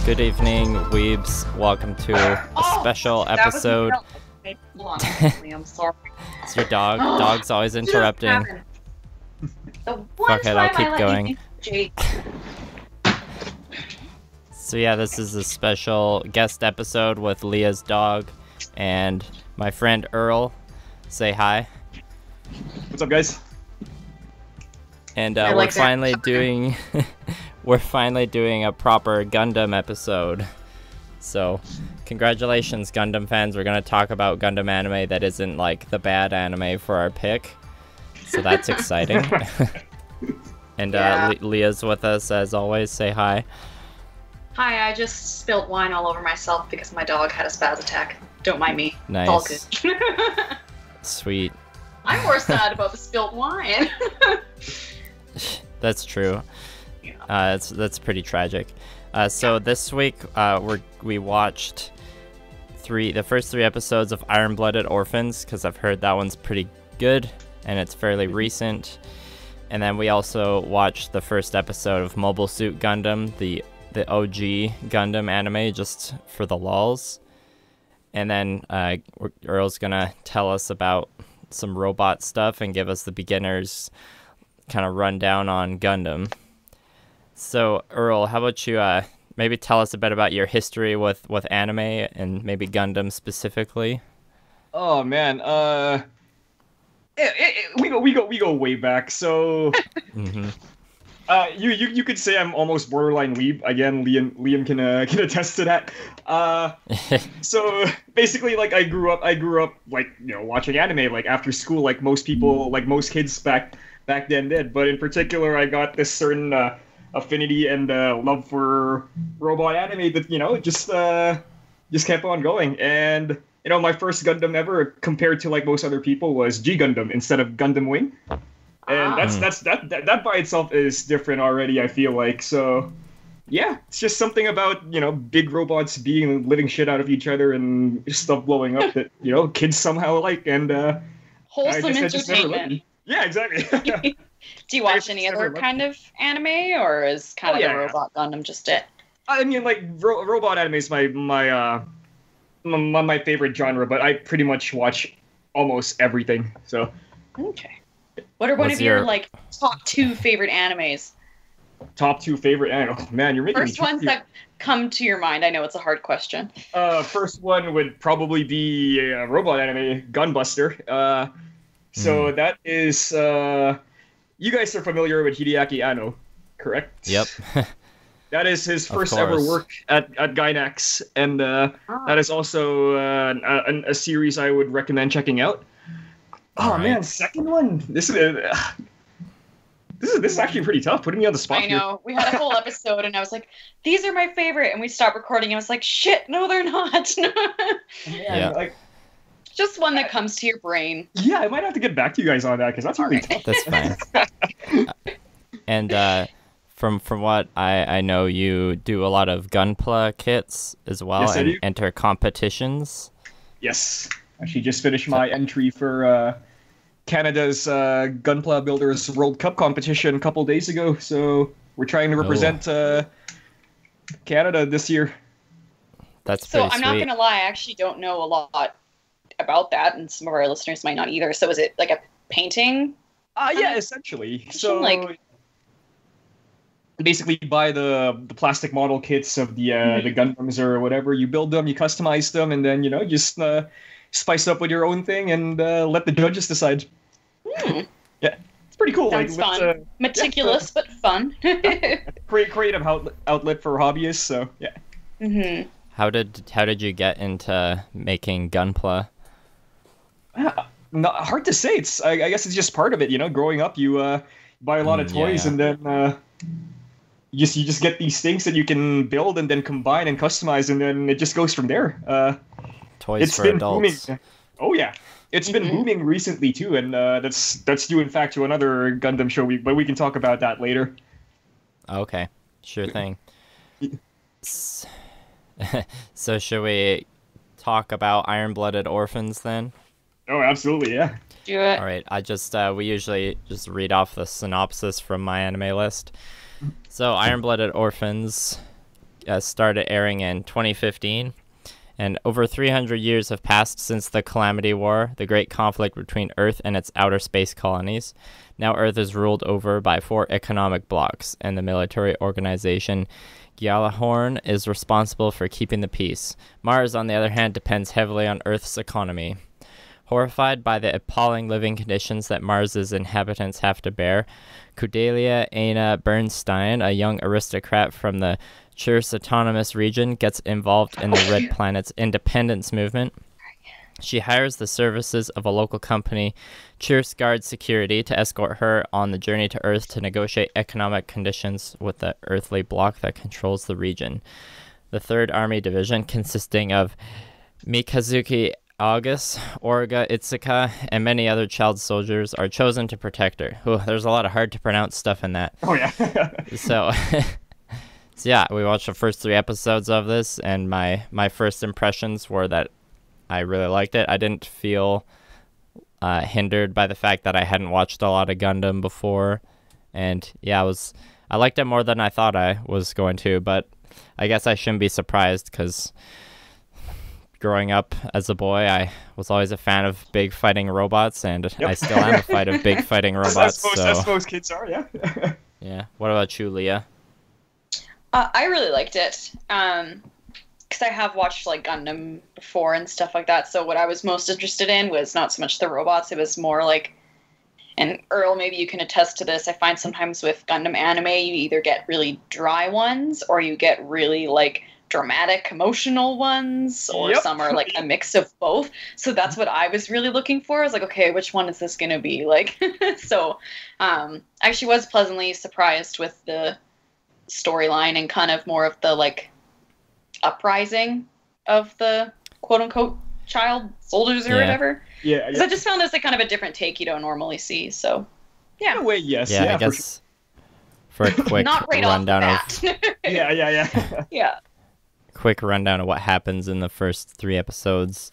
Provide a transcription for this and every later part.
Good evening, weebs. Welcome to a special episode. I'm sorry. It's your dog. Dog's always interrupting. Fuck it, I'll keep going. So yeah, this is a special guest episode with Leah's dog and my friend Earl. Say hi. What's up, guys? And we're finally doing we're finally doing a proper Gundam episode. So congratulations, Gundam fans. We're gonna talk about Gundam anime that isn't like the bad anime for our pick. So that's exciting. And Leah's with us as always. Say hi. Hi, I just spilled wine all over myself because my dog had a spaz attack. Don't mind me. Nice. It's all good. Sweet. I'm more sad about the spilled wine. That's true. Yeah. That's pretty tragic. So this week we watched the first three episodes of Iron Blooded Orphans because I've heard that one's pretty good and it's fairly recent. And then we also watched the first episode of Mobile Suit Gundam, the OG Gundam anime, just for the lulz. And then Earl's gonna tell us about some robot stuff and give us the beginner's kind of rundown on Gundam. So Earl, how about you maybe tell us a bit about your history with anime and maybe Gundam specifically? Oh man, we go way back. So, you could say I'm almost borderline weeb. Again, Liam can attest to that. So basically, like I grew up like watching anime like after school, like most people, like most kids back then did. But in particular, I got this certain affinity and love for robot anime that just kept on going. And my first Gundam ever, compared to like most other people, was G Gundam instead of Gundam Wing. And that by itself is different already, I feel like. So yeah, it's just something about big robots being living shit out of each other and stuff blowing up that kids somehow like. And wholesome entertainment. Yeah, exactly. Do you watch any other kind of anime, or is kind of the Robot Gundam just it? I mean, like robot anime is my favorite genre, but I pretty much watch almost everything. So okay. What are one of your like top two favorite animes? Top two favorite anime? Oh, man, you're making first ones that come to your mind. I know it's a hard question. First one would probably be a robot anime, Gunbuster. So that is you guys are familiar with Hideaki Anno, correct? Yep. That is his first ever work at Gainax, and that is also a series I would recommend checking out. Oh man, second one. This is actually pretty tough, putting me on the spot. I know. We had a whole episode, and I was like, "These are my favorite," and we stopped recording. And I was like, "Shit, no, they're not." Like, just one that comes to your brain. Yeah, I might have to get back to you guys on that because that's really tough. That's fine. And from what I know, you do a lot of Gunpla kits as well, yes, and enter competitions. Yes. Actually just finished my entry for Canada's Gunpla Builders World Cup competition a couple days ago, so we're trying to represent Canada this year. That's pretty sweet. So I'm not gonna lie, I actually don't know a lot about that, and some of our listeners might not either. So is it like a painting? Yeah, essentially. So like, basically buy the plastic model kits of the Gundams or whatever. You build them, you customize them, and then just spice up with your own thing and let the judges decide. Yeah, it's pretty cool. Sounds fun. Meticulous, but fun. Creative outlet for hobbyists. So yeah. Mm-hmm. How did you get into making Gunpla? Not hard to say. I guess it's just part of it. Growing up, you buy a lot of toys, and then you just get these things that you can build and then combine and customize, and then it just goes from there. Toys for adults. Booming. Oh yeah, it's been booming recently too, and that's due in fact to another Gundam show. But we can talk about that later. Okay, sure thing. So should we talk about Iron Blooded Orphans then? Oh, absolutely, yeah. Do it. All right, we usually just read off the synopsis from my anime list. So Iron Blooded Orphans started airing in 2015. And over 300 years have passed since the Calamity War, the great conflict between Earth and its outer space colonies. Now Earth is ruled over by 4 economic blocs, and the military organization Gjallarhorn is responsible for keeping the peace. Mars, on the other hand, depends heavily on Earth's economy. Horrified by the appalling living conditions that Mars's inhabitants have to bear, Kudelia Aina Bernstein, a young aristocrat from the Chir's autonomous region, gets involved in the Red Planet's independence movement. She hires the services of a local company, Chir's Guard Security, to escort her on the journey to Earth to negotiate economic conditions with the earthly bloc that controls the region. The 3rd Army Division, consisting of Mikazuki August, Orga Itsuka, and many other child soldiers, are chosen to protect her. Ooh, there's a lot of hard-to-pronounce stuff in that. Oh, yeah. So yeah, we watched the first 3 episodes of this, and my first impressions were that I really liked it. I didn't feel hindered by the fact that I hadn't watched a lot of Gundam before, and yeah, I liked it more than I thought I was going to, but I guess I shouldn't be surprised, because growing up as a boy, I was always a fan of big fighting robots, and I still am a fan of big fighting robots. As most kids are, yeah. Yeah. What about you, Leah? I really liked it, because I have watched like Gundam before and stuff like that. So what I was most interested in was not so much the robots; it was more like, and Earl, maybe you can attest to this. I find sometimes with Gundam anime, you either get really dry ones, or you get really like dramatic, emotional ones, or some are like a mix of both. So that's what I was really looking for. I was like, okay, which one is this going to be? Like, so actually was pleasantly surprised with the storyline and kind of more of the like uprising of the quote unquote child soldiers or whatever. Yeah. Because I just found this like kind of a different take you don't normally see. So yeah. In a way, yes. Yeah, I guess for a quick not right rundown off the bat. Yeah. Yeah. Quick rundown of what happens in the first 3 episodes.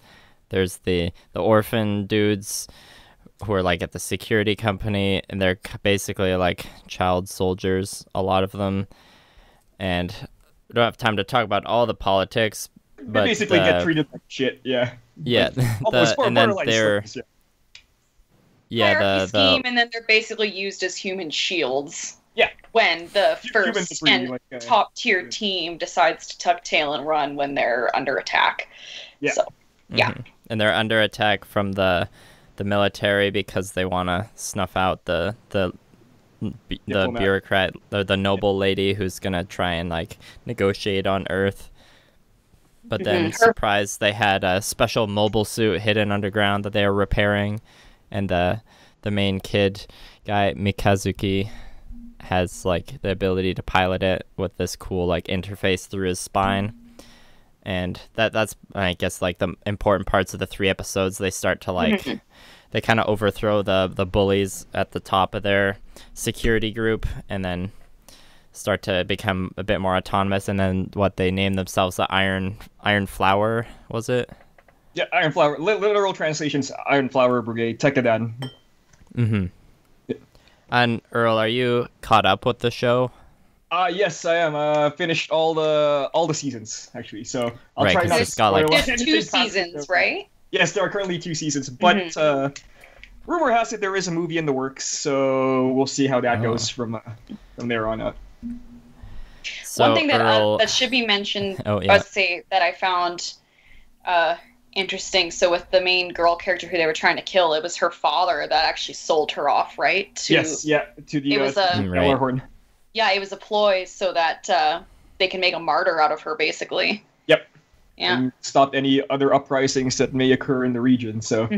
There's the orphan dudes who are like at the security company, and they're basically like child soldiers, a lot of them. And we don't have time to talk about all the politics, but they basically get treated like shit. Yeah. Yeah. And then they're the scheme, and then they're basically used as human shields. Yeah. When the first and top tier team decides to tuck tail and run when they're under attack. Yeah. So, yeah. Mm-hmm. And they're under attack from the military because they want to snuff out the bureaucrat, the noble lady who's gonna try and like negotiate on Earth. But then, surprise, they had a special mobile suit hidden underground that they were repairing, and the main kid guy, Mikazuki, has like the ability to pilot it with this cool like interface through his spine. And that's I guess like the important parts of the 3 episodes. They start to like they kind of overthrow the bullies at the top of their security group, and then start to become a bit more autonomous. And then they named themselves the Iron Flower, was it? Yeah, Iron Flower. Literal translations: Iron Flower Brigade, Tekadan. Mm-hmm. Yeah. And Earl, are you caught up with the show? Yes, I am. Finished all the seasons actually. So I'll try not to spoil There's 2 seasons, right? Yes, there are currently 2 seasons, but rumor has it there is a movie in the works. So we'll see how that goes from there on out. So one thing that Earl... that should be mentioned, I would say that I found interesting. So with the main girl character who they were trying to kill, it was her father that actually sold her off, right? To the it was Gjallarhorn. Yeah, it was a ploy so that they can make a martyr out of her, basically. Yep. Yeah. And stop any other uprisings that may occur in the region. So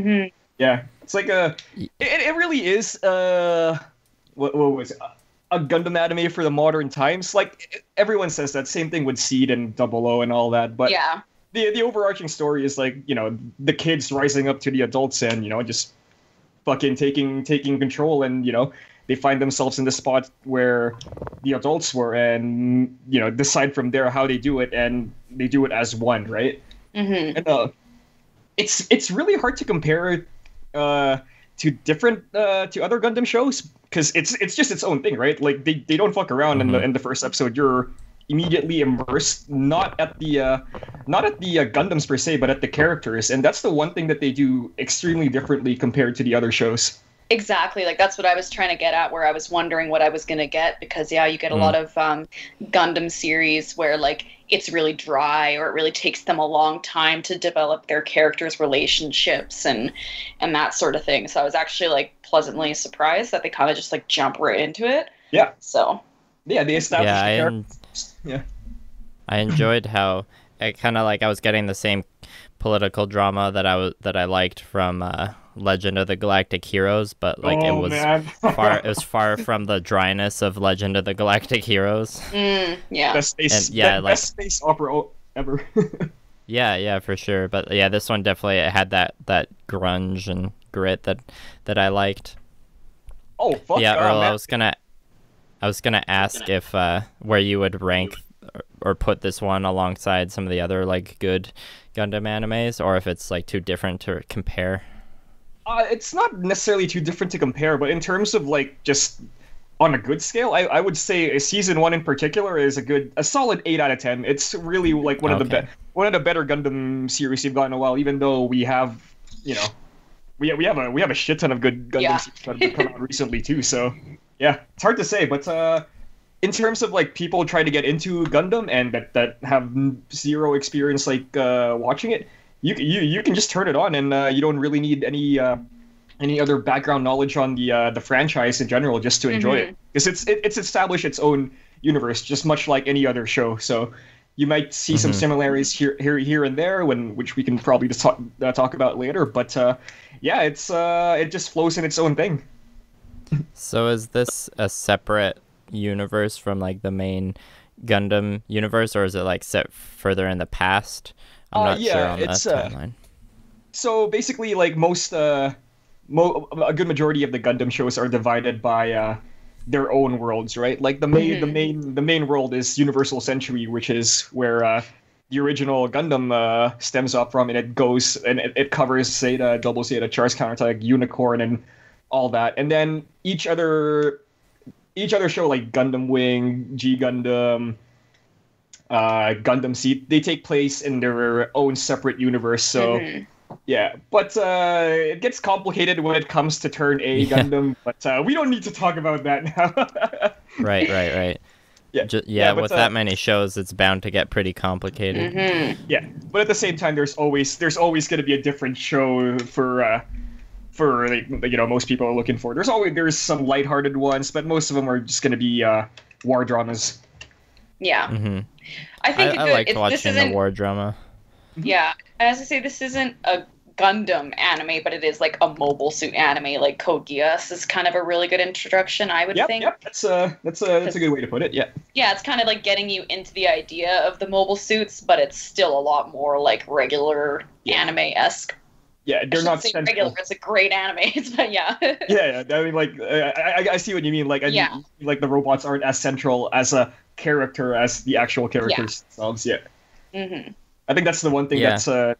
yeah, it's like it really is what was it? A Gundam anime for the modern times. Like everyone says that same thing with Seed and Double O and all that, but yeah. The overarching story is like, the kids rising up to the adults and, just fucking taking control, and, they find themselves in the spot where the adults were and, decide from there how they do it, and they do it as one, right? Mm-hmm. And it's really hard to compare to different to other Gundam shows, because it's just its own thing, right? Like they don't fuck around in the first episode. You're immediately immersed, not at the Gundams per se, but at the characters, and that's the one thing that they do extremely differently compared to the other shows. Exactly, like that's what I was trying to get at, where I was wondering what I was gonna get, because you get a lot of Gundam series where like it's really dry, or it really takes them a long time to develop their characters' relationships and that sort of thing. So I was actually like pleasantly surprised that they kind of just like jump right into it. Yeah. So. Yeah, they established the characters. Yeah. I enjoyed how I kind of like I was getting the same political drama that I liked from Legend of the Galactic Heroes, but like it was far from the dryness of Legend of the Galactic Heroes. Yeah. Best space opera ever. Yeah, for sure. But yeah, this one definitely had that grunge and grit that I liked. Oh, fuck yeah, Earl, man. I was gonna ask if where you would rank or put this one alongside some of the other like good Gundam animes, or if it's like too different to compare. It's not necessarily too different to compare, but in terms of like just on a good scale, I would say season 1 in particular is a solid 8 out of 10. It's really like one of the better Gundam series you've got in a while. Even though we have, we have a shit ton of good Gundam series that have come out recently too. So yeah, it's hard to say, but in terms of like people trying to get into Gundam and that have zero experience like watching it, you can just turn it on and you don't really need any other background knowledge on the franchise in general just to enjoy it, because it's established its own universe just much like any other show. So you might see some similarities here and there, which we can probably just talk about later. But yeah, it just flows in its own thing. So is this a separate universe from like the main Gundam universe, or is it like set further in the past? I'm not sure on that timeline. So basically, like a good majority of the Gundam shows are divided by their own worlds, right? Like the main world is Universal Century, which is where the original Gundam stems up from, and it goes and it covers Zeta, Double Zeta, Char's Counterattack, Unicorn, and all that. And then each other show, like Gundam Wing, G Gundam, Gundam Seed, they take place in their own separate universe. So yeah, but it gets complicated when it comes to Turn A Gundam. But we don't need to talk about that now. Right. Yeah, with that many shows, it's bound to get pretty complicated. Yeah, but at the same time, there's always going to be a different show for most people are looking for. There's some lighthearted ones, but most of them are just going to be war dramas. Yeah. I think I liked watching the war drama. Yeah, as I say, this isn't a Gundam anime, but it is like a mobile suit anime. Like Code Geass is kind of a really good introduction, I would think. Yep, that's a good way to put it. Yeah. Yeah, it's kind of like getting you into the idea of the mobile suits, but it's still a lot more like regular anime-esque. Yeah, they're not say regular. It's a great anime, but yeah. Yeah. I mean, like, I see what you mean. Like, like the robots aren't as central as a character as the actual characters themselves. Yeah. I think that's the one thing that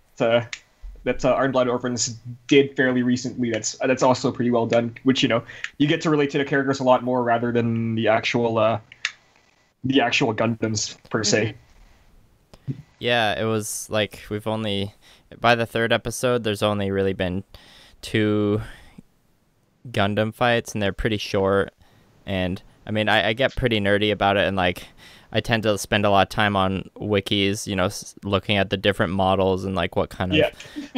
Iron Blooded Orphans did fairly recently. That's also pretty well done. Which you get to relate to the characters a lot more rather than the actual Gundams per se. Yeah, it was like by the third episode, there's only really been 2 Gundam fights, and they're pretty short. And I mean, I get pretty nerdy about it, and like I tend to spend a lot of time on wikis, looking at the different models and like what kind of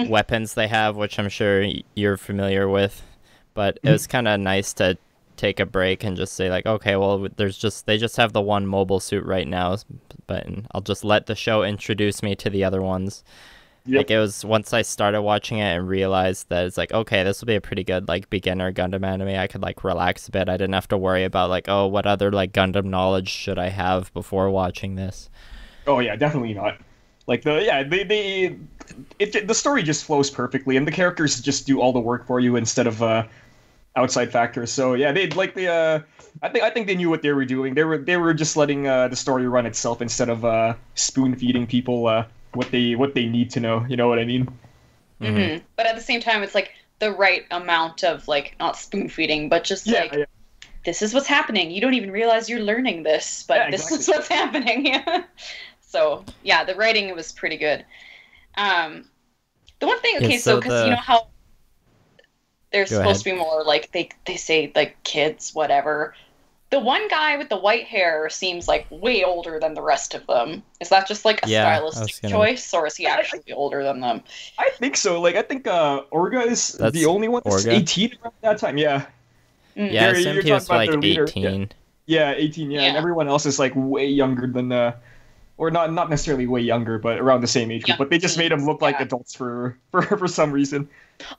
weapons they have, which I'm sure you're familiar with. But it was kind of nice to take a break and just say like, okay, well, they just have the one mobile suit right now, but I'll just let the show introduce me to the other ones. Yep. Like it was once I started watching it and realized that it's like, okay, this will be a pretty good like beginner Gundam anime. I could like relax a bit. I didn't have to worry about like, oh, what other like Gundam knowledge should I have before watching this? Oh yeah, definitely not. Like the story just flows perfectly, and the characters just do all the work for you instead of outside factors. So yeah, they like I think they knew what they were doing. They were just letting the story run itself instead of spoon feeding people what they need to know. You know what I mean? But at the same time, it's like the right amount of like not spoon feeding, but just this is what's happening. You don't even realize you're learning this, but this is what's happening. Yeah. So yeah, the writing was pretty good. The one thing, okay, so because you know how they're supposed to be more like they say like kids, whatever. The one guy with the white hair seems like way older than the rest of them. Is that just like a stylistic choice, or is he actually older than them? I think so. Like, I think Orga is the only one that's 18 around that time. Yeah. Yeah, I assumed he was like 18. Yeah, 18. Yeah, and everyone else is like way younger than or not necessarily way younger, but around the same age group. But they just made them look like adults for some reason.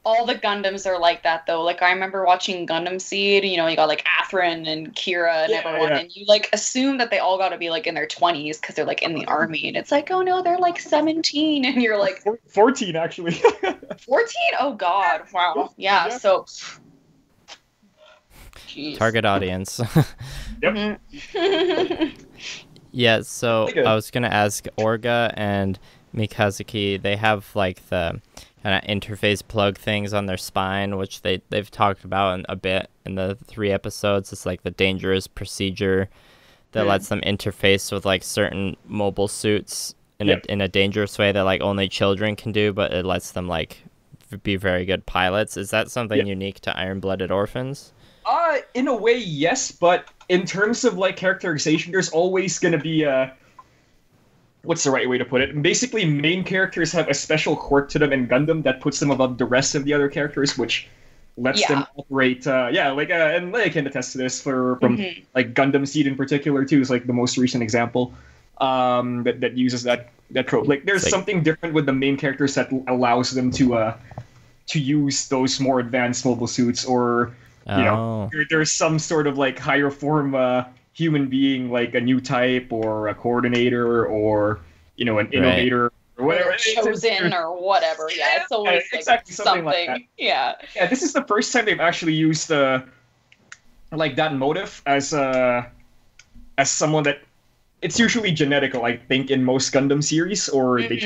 All the Gundams are like that, though. Like, I remember watching Gundam Seed, you know, you got, like, Atherin and Kira and everyone, and you, like, assume that they all got to be, like, in their 20s because they're, like, in the army, and it's like, oh, no, they're, like, 17, and you're, like... 14, actually. 14? Oh, God. Wow. Yeah, so... Jeez. Target audience. Yep. Yeah, so I was going to ask, Orga and Mikazuki, they have, like, the... kind of interface plug things on their spine, which they've talked about a bit in the 3 episodes. It's like the dangerous procedure that lets them interface with like certain mobile suits in a dangerous way that like only children can do, but it lets them like be very good pilots. Is that something unique to Iron Blooded Orphans? In a way, yes, but in terms of like characterization, there's always gonna be what's the right way to put it? Basically, main characters have a special quirk to them in Gundam that puts them above the rest of the other characters, which lets them operate. And Leah can attest to this from like Gundam Seed in particular too is like the most recent example that uses that trope. Like, there's something different with the main characters that allows them to use those more advanced mobile suits, or you know, there's some sort of like higher form. Human being, like a new type or a coordinator or, you know, an innovator or whatever. Chosen or whatever. Yeah, it's always like exactly something like that. Yeah. Yeah, this is the first time they've actually used like that motive as someone that it's usually genetical, I think, in most Gundam series, or they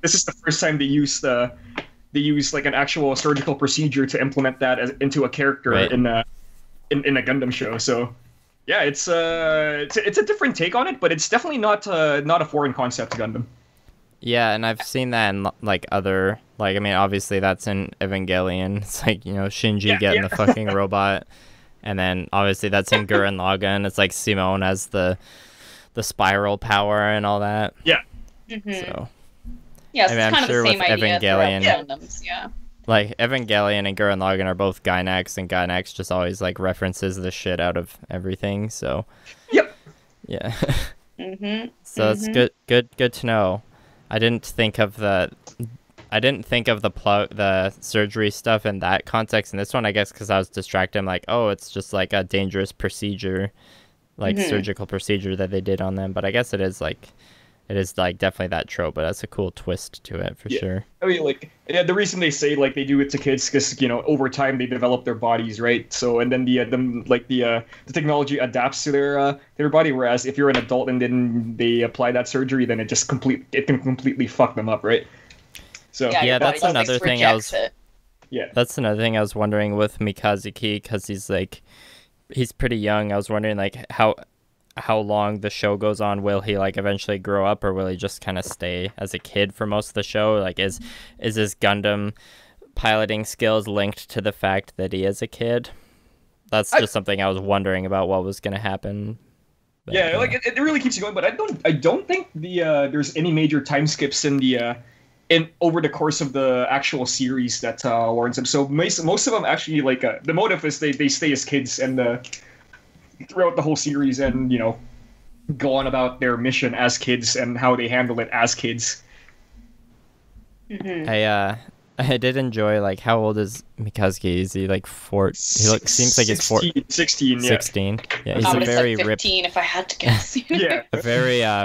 this is the first time they use like an actual surgical procedure to implement that into a character in a Gundam show. So yeah, it's a different take on it, but it's definitely not a foreign concept to Gundam. Yeah, and I've seen that in like other, like, I mean, obviously that's in Evangelion. It's like, you know, Shinji getting the fucking robot, and then obviously that's in Gurren Lagann. It's like Simone has the spiral power and all that. Yeah. So yeah, I mean, it's kind I'm sure of the same with idea Evangelion. Gundams, yeah. Like, Evangelion and Gurren Lagann are both Gynax, and Gynax just always, like, references the shit out of everything, so... Yep. Yeah. So it's good to know. I didn't think of the surgery stuff in that context. In this one, I guess, because I was distracted, I'm like, oh, it's just, like, a dangerous procedure, like, surgical procedure that they did on them, but I guess it is, like... It is, like, definitely that trope, but that's a cool twist to it, for sure. I mean, like, the reason they say, like, they do it to kids because, you know, over time they develop their bodies, right? So, and then the technology adapts to their body, whereas if you're an adult and then they apply that surgery, then it can completely fuck them up, right? So yeah, that's another thing I was... Yeah. That's another thing I was wondering with Mikazuki, because he's pretty young. I was wondering, like, how long the show goes on. Will he like eventually grow up, or will he just kind of stay as a kid for most of the show? Like, is his Gundam piloting skills linked to the fact that he is a kid? That's just something I was wondering about what was going to happen. But, yeah, like it really keeps you going, but I don't think there's any major time skips in over the course of the actual series that warrants them. So most of them actually, like, the motive is they stay as kids and throughout the whole series, and, you know, go on about their mission as kids and how they handle it as kids. I did enjoy, like, how old is Mikazuki? Is he like 4? Seems like he's 16. Yeah. 16. Yeah, he's I a very 15 ripped. If I had to guess. Yeah, a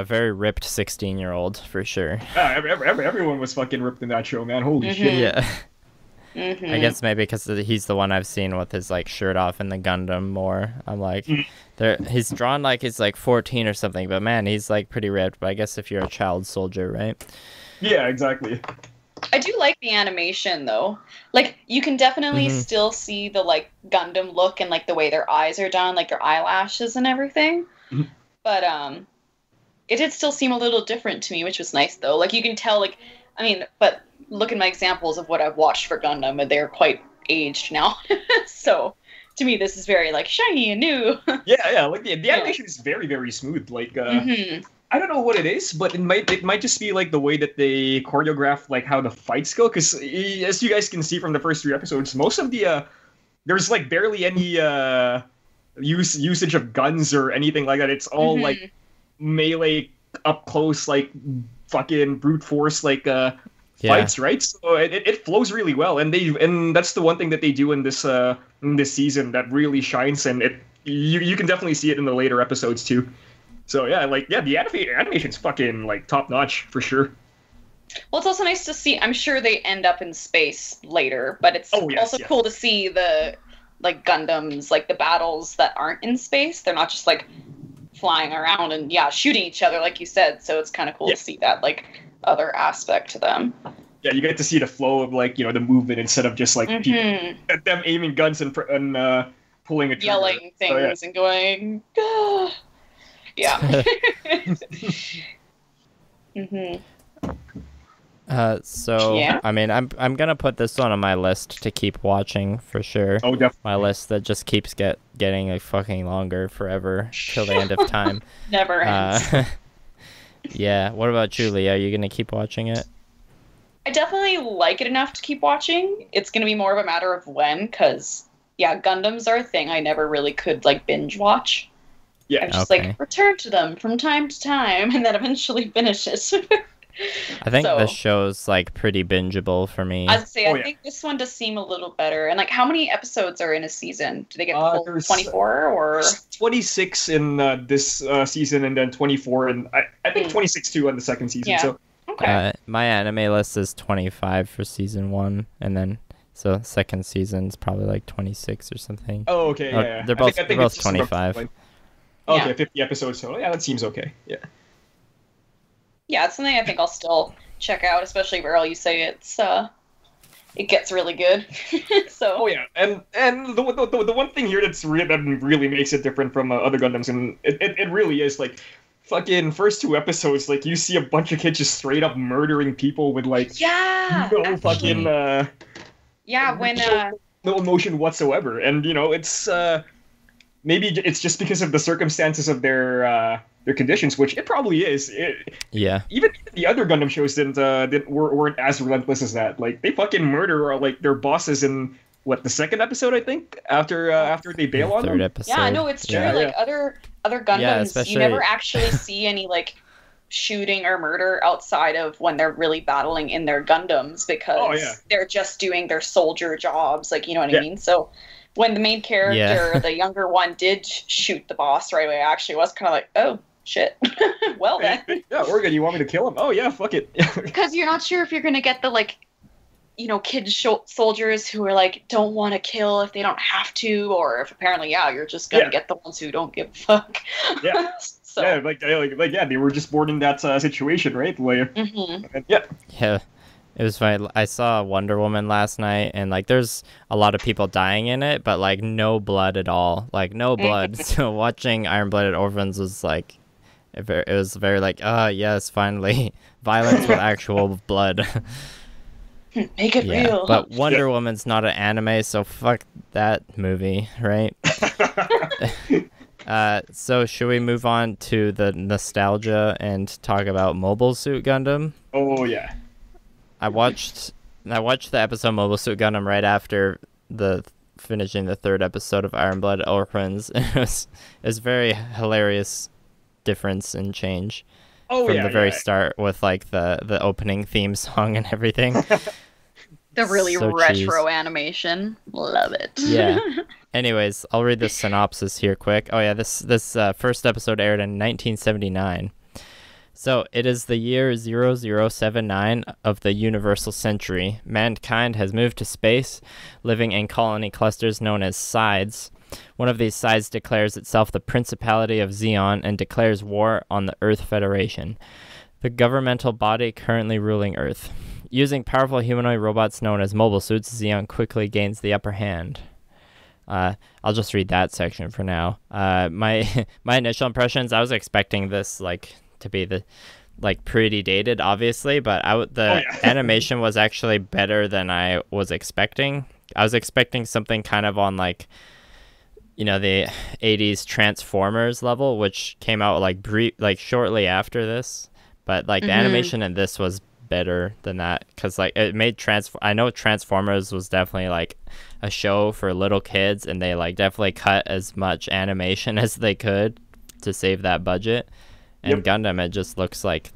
very ripped 16-year-old for sure. Everyone was fucking ripped in that show, man. Holy shit. Yeah. I guess maybe because he's the one I've seen with his like shirt off in the Gundam more. I'm like, he's drawn like he's like 14 or something, but man, he's like pretty ripped. But I guess if you're a child soldier, right? Yeah, exactly. I do like the animation though. Like you can definitely still see the like Gundam look and like the way their eyes are done, like their eyelashes and everything. But it did still seem a little different to me, which was nice though. Like you can tell, like I mean, but look at my examples of what I've watched for Gundam, and they're quite aged now. So to me, this is very like shiny and new. Yeah. Like the animation is very, very smooth. Like I don't know what it is, but it might just be like the way that they choreograph like how the fights go. Because as you guys can see from the first 3 episodes, most of the there's like barely any usage of guns or anything like that. It's all like melee up close, like fucking brute force like fights, right? So it flows really well, and that's the one thing that they do in this season that really shines, and you can definitely see it in the later episodes too. So yeah, the animation's fucking like top notch for sure. Well, it's also nice to see. I'm sure they end up in space later, but it's cool to see the like Gundams, like the battles that aren't in space. They're not just like flying around and shooting each other like you said. So it's kind of cool to see that like other aspect to them. Yeah, you get to see the flow of like the movement instead of just like people, them aiming guns and pulling a trigger. Yelling things and going. Ah. Yeah. I mean, I'm gonna put this one on my list to keep watching for sure. Oh, definitely. My list that just keeps getting like fucking longer forever till the end of time. Never ends. Yeah. What about you, Leah? Are you gonna keep watching it? I definitely like it enough to keep watching. It's gonna be more of a matter of when, because Gundams are a thing I never really could like binge watch. Yeah, I was just like return to them from time to time, and then eventually finish it. I think this show's like pretty bingeable for me. I think this one does seem a little better. And like, how many episodes are in a season? Do they get the full 24 or 26 in this season, and then 24, and I think 26 too on the second season. Yeah. So my anime list is 25 for season 1, and then second season's probably like 26 or something. Oh, okay, yeah. They're both 25. Okay, 50 episodes total. Yeah, that seems okay. Yeah. Yeah, it's something I think I'll still check out, especially if Earl, you say it gets really good. So. Oh yeah, and the one thing here that really makes it different from other Gundams, and it really is like, fucking first 2 episodes, like you see a bunch of kids just straight up murdering people with like no fucking no emotion whatsoever, and it's maybe it's just because of the circumstances of their conditions, which it probably is. Even the other Gundam shows weren't as relentless as that. Like they fucking murder like their bosses in the second episode, I think, after they bail on them. Third episode. Yeah, no, it's true. Like other Gundams, you never actually see any like shooting or murder outside of when they're really battling in their Gundams, because they're just doing their soldier jobs. Like, you know what I mean? So when the main character, the younger one, did shoot the boss right away, I actually was kind of like, oh, shit. Well, then. Yeah, Oregon, you want me to kill him? Oh, yeah, fuck it. Because you're not sure if you're going to get the, like, kid soldiers who are, like, don't want to kill if they don't have to, or if apparently, you're just going to get the ones who don't give a fuck. Yeah. So. Yeah, they were just born in that situation, right? Yeah. It was funny. I saw Wonder Woman last night, and like, there's a lot of people dying in it, but like, no blood at all. Like, no blood. So watching Iron Blooded Orphans was like, it was very like, yes, finally, violence with actual blood. Make it real. But Wonder Woman's not an anime, so fuck that movie, right? So should we move on to the nostalgia and talk about Mobile Suit Gundam? Oh yeah. I watched the episode Mobile Suit Gundam right after finishing the 3rd episode of Iron Blooded Orphans. It was very hilarious difference and change from the very start with like the opening theme song and everything. The really retro animation. Love it. Yeah. Anyways, I'll read the synopsis here quick. Oh yeah, this first episode aired in 1979. So, it is the year 0079 of the universal century. Mankind has moved to space, living in colony clusters known as sides. One of these sides declares itself the Principality of Zeon and declares war on the Earth Federation, the governmental body currently ruling Earth. Using powerful humanoid robots known as mobile suits, Xeon quickly gains the upper hand. I'll just read that section for now. My initial impressions, I was expecting this to be pretty dated, obviously, but animation was actually better than I was expecting. I was expecting something kind of on the 80s Transformers level, which came out shortly after this, but the animation in this was better than that, because it made I know Transformers was definitely a show for little kids, and they definitely cut as much animation as they could to save that budget. And Gundam, it just looks like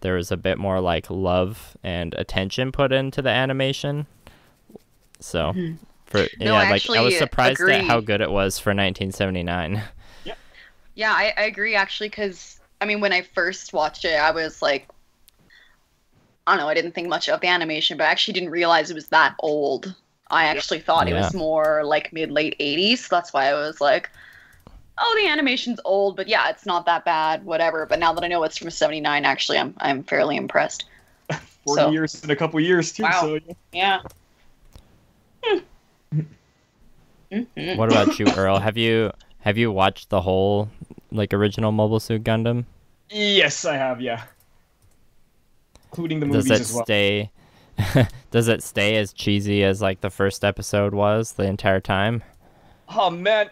there was a bit more love and attention put into the animation. So I was surprised at how good it was for 1979. Yeah, I agree, actually, because when I first watched it, I was I don't know, I didn't think much of the animation, but I actually didn't realize it was that old. I actually thought it was more mid-late 80s, so that's why I was oh, the animation's old, but yeah, it's not that bad, whatever. But now that I know it's from 79, actually, I'm fairly impressed. 40 years in a couple years, too. Wow. So, yeah. What about you, Earl? Have you watched the whole original Mobile Suit Gundam? Yes, I have, yeah. Including the movies as well. Does it stay as cheesy as the first episode was the entire time? Oh man,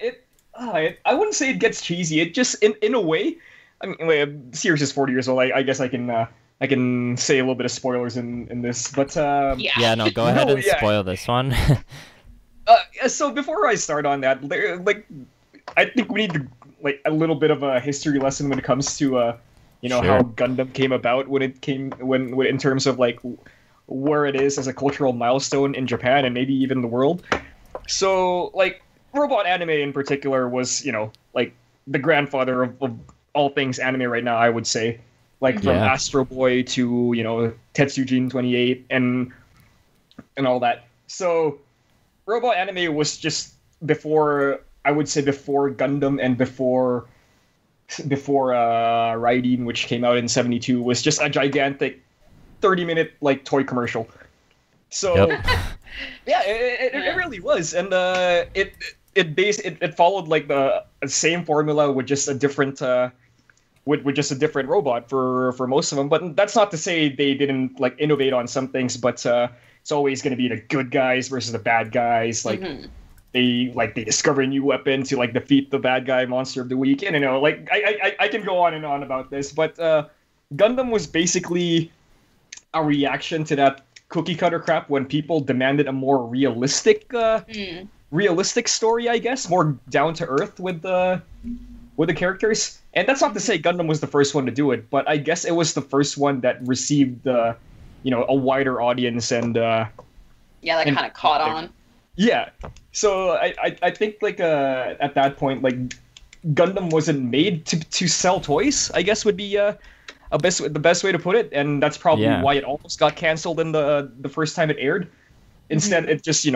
I wouldn't say it gets cheesy. It just in a way. The series is 40 years old. I guess I can say a little bit of spoilers in this, but yeah, no, go ahead and spoil this one. So before I start on that, I think we need to a little bit of a history lesson when it comes to Sure. how Gundam came about when in terms of where it is as a cultural milestone in Japan and maybe even the world. So robot anime in particular was the grandfather of all things anime right now, I would say, from Astro Boy to Tetsujin 28 and all that. So robot anime was just before Gundam and before Raiden, which came out in 72, was just a gigantic 30-minute toy commercial. So yeah, it really was, and it followed the same formula with just a different with just a different robot for most of them. But that's not to say they didn't innovate on some things. But it's always going to be the good guys versus the bad guys. They discover a new weapon to defeat the bad guy monster of the week. And I can go on and on about this, but Gundam was basically a reaction to that cookie cutter crap when people demanded a more realistic story, I guess, more down to earth with the characters. And that's not to say Gundam was the first one to do it, but I guess it was the first one that received a wider audience and that kind of caught on. Yeah. So I think at that point Gundam wasn't made to sell toys, I guess would be the best way to put it, and that's probably why it almost got canceled in the first time it aired. Instead, it just it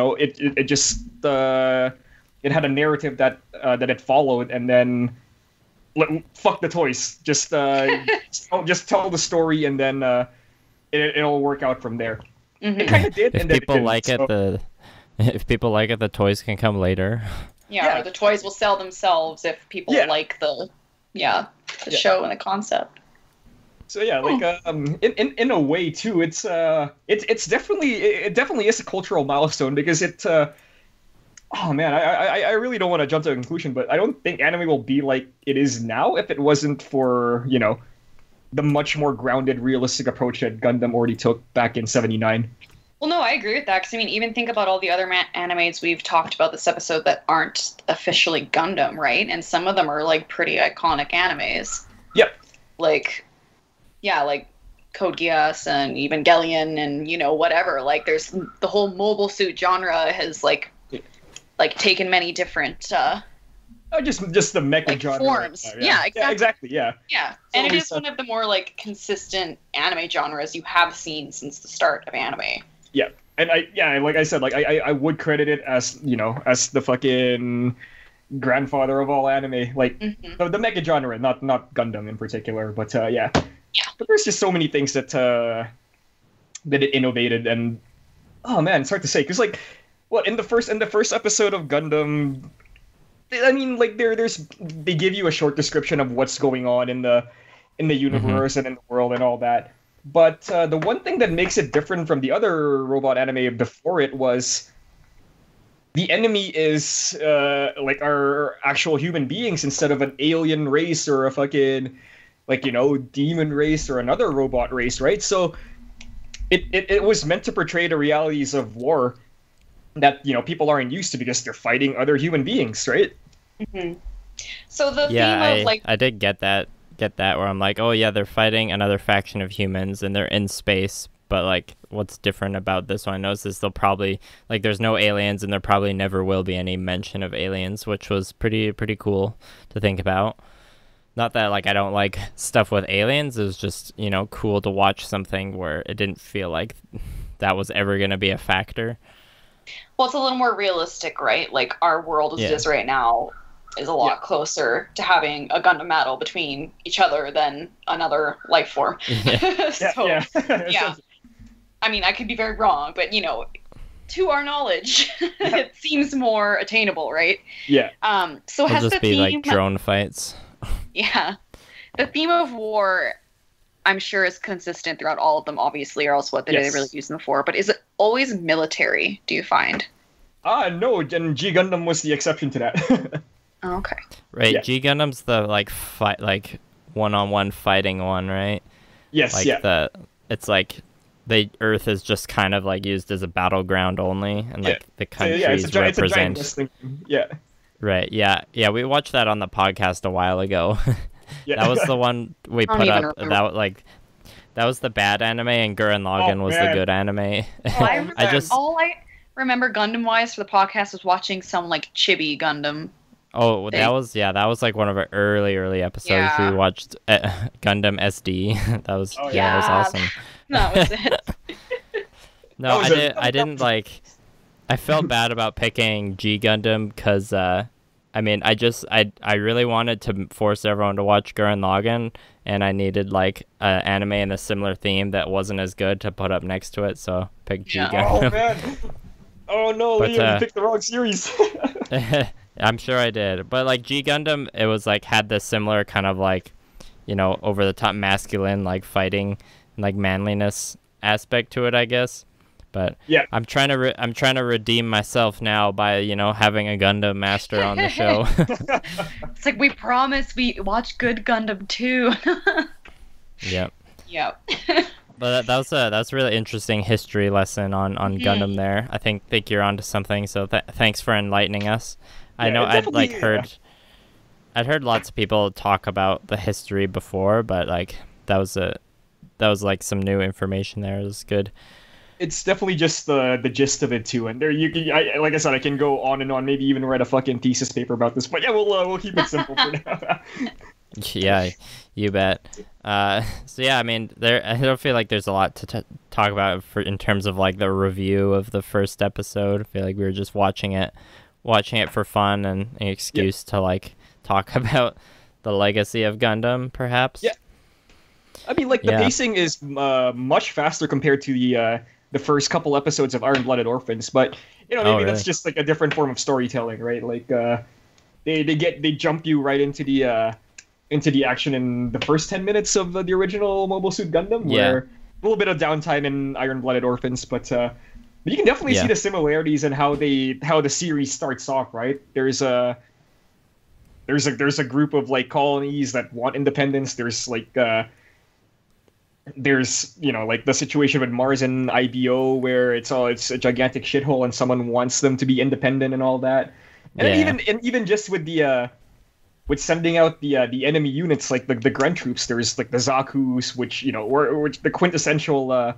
had a narrative that it followed, and then fuck the toys. Just tell the story, and then it'll work out from there. It kind of did. If people like it, the toys can come later. Yeah, or the toys will sell themselves if people like the show and the concept. So yeah, in a way too, it definitely is a cultural milestone because it. Oh man, I really don't want to jump to a conclusion, but I don't think anime will be like it is now if it wasn't for the much more grounded, realistic approach that Gundam already took back in '79. Well, no, I agree with that because even think about all the other animes we've talked about this episode that aren't officially Gundam, right? And some of them are pretty iconic animes. Yep. Code Geass and Evangelion and whatever. There's the whole mobile suit genre has taken many different just the mecha genre forms. Right now, yeah, exactly. Yeah, exactly. Yeah. Yeah, and it is one of the more consistent anime genres you have seen since the start of anime. Yeah, and I would credit it as as the fucking grandfather of all anime, the mecha genre, not Gundam in particular, but yeah. But there's just so many things that that it innovated. And oh man, it's hard to say because like, what in the first episode of Gundam, I mean, like they give you a short description of what's going on in the universe and in the world and all that. But the one thing that makes it different from the other robot anime before it was the enemy is like our actual human beings instead of an alien race or a fucking like demon race or another robot race, right? So it was meant to portray the realities of war that people aren't used to because they're fighting other human beings, right? Mm-hmm. So the theme of like I did get that where I'm like, oh yeah, they're fighting another faction of humans and they're in space, but like what's different about this one I noticed is they'll probably like there's no aliens and there probably never will be any mention of aliens, which was pretty cool to think about. Not that like I don't like stuff with aliens, it was just cool to watch something where it didn't feel like that was ever going to be a factor. Well, it's a little more realistic, right? Like our world as it is right now is a lot closer to having a Gundam battle between each other than another life form. So, yeah. I mean, I could be very wrong, but to our knowledge, it seems more attainable, right? Yeah. So it'll has just the be theme like drone fights. Yeah. The theme of war, I'm sure, is consistent throughout all of them, obviously, or else what did they really use them for? But is it always military, do you find? No, and G Gundam was the exception to that. Oh, okay. Right, G Gundam's the fight one-on-one fighting one, right? Yes, it's like the Earth is just kind of like used as a battleground only, and like the countries represent. It's a giant wrestling. Yeah. Right. Yeah. We watched that on the podcast a while ago. That was the one we put up. That was the bad anime, and Gurren Lagann was the good anime. All I remember Gundam-wise for the podcast was watching some like chibi Gundam. Oh, that was like one of our early episodes. Yeah. We watched Gundam SD. That was that was awesome. That was it. No, I didn't like. I felt bad about picking G Gundam because I mean I really wanted to force everyone to watch Gurren Lagann, and I needed like an anime in a similar theme that wasn't as good to put up next to it, so pick G Gundam. Oh man. Oh no, Leah, you picked the wrong series. I'm sure I did, but like G Gundam, it was like had this similar kind of like, over the top masculine like fighting, like manliness aspect to it, I guess. But yeah, I'm trying to redeem myself now by having a Gundam master on the show. It's like we promised we watch good Gundam too. Yep. Yep. But that was a really interesting history lesson on Gundam there. I think you're onto something. So thanks for enlightening us. I know I'd heard lots of people talk about the history before, but like that was like some new information there. It was good. It's definitely just the gist of it too, and there like I said, I can go on and on, maybe even write a fucking thesis paper about this. But yeah, we'll keep it simple for now. Yeah, you bet. So yeah, I mean, I don't feel like there's a lot to talk about in terms of like the review of the first episode. I feel like we were just watching it for fun and an excuse to like talk about the legacy of Gundam, perhaps. Yeah. I mean, like the pacing is much faster compared to the first couple episodes of Iron Blooded Orphans, but maybe that's just like a different form of storytelling, right? Like they jump you right into the action in the first 10 minutes of the original Mobile Suit Gundam, where a little bit of downtime in Iron Blooded Orphans, but you can definitely see the similarities in how the series starts off, right? There's a group of like colonies that want independence. There's like like the situation with Mars and IBO where it's a gigantic shithole and someone wants them to be independent and all that. And even just with the with sending out the enemy units like the Grunt troops, there's like the Zaku's, which were the quintessential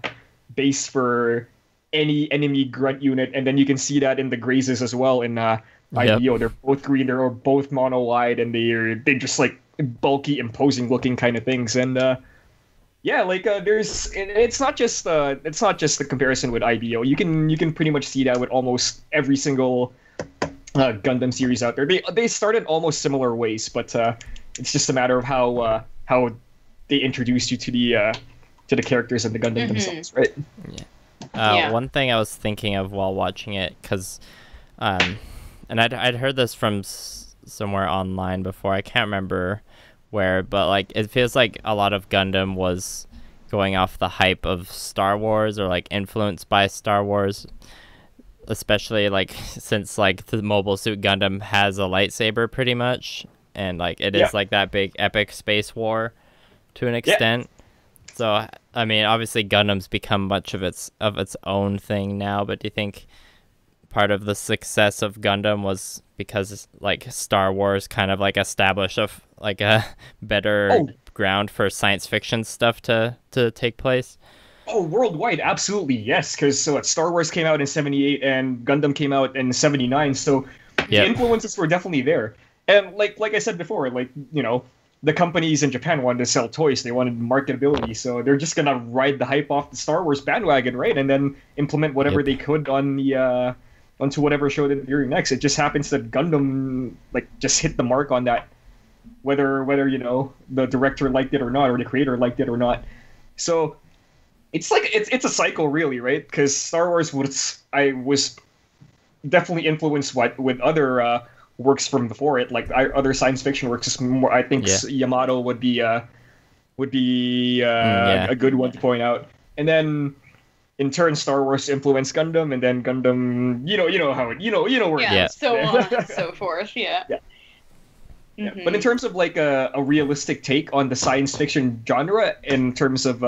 base for any enemy Grunt unit, and then you can see that in the Grazes as well in IBO. They're both green, they're both mono wide, and they're just like bulky, imposing looking kind of things. And it's not just the comparison with IBO. You can pretty much see that with almost every single Gundam series out there. They start in almost similar ways, but it's just a matter of how they introduced you to to the characters and the Gundam themselves, right? Yeah. One thing I was thinking of while watching it, because, and I'd heard this from somewhere online before. I can't remember where, but like it feels like a lot of Gundam was going off the hype of Star Wars, or like influenced by Star Wars, especially like since like the Mobile Suit Gundam has a lightsaber pretty much, and like it is like that big epic space war to an extent. So I mean, obviously Gundam's become much of its own thing now, but do you think part of the success of Gundam was because like Star Wars kind of like established like a better ground for science fiction stuff to take place? Oh, worldwide, absolutely, yes. Because Star Wars came out in '78 and Gundam came out in '79, so the influences were definitely there. And like I said before, like, you know, the companies in Japan wanted to sell toys, they wanted marketability, so they're just gonna ride the hype off the Star Wars bandwagon, right? And then implement whatever they could on the onto whatever show they're doing next. It just happens that Gundam like just hit the mark on that, whether you know the director liked it or not, or the creator liked it or not. So it's like it's a cycle, really, right? Because Star Wars was definitely influenced with other works from before it, like other science fiction works. More, I think Yamato would be a good one to point out. And then in turn, Star Wars influenced Gundam, and then Gundam, you know how it, you know where so on and so forth. Yeah. But in terms of like a realistic take on the science fiction genre, in terms of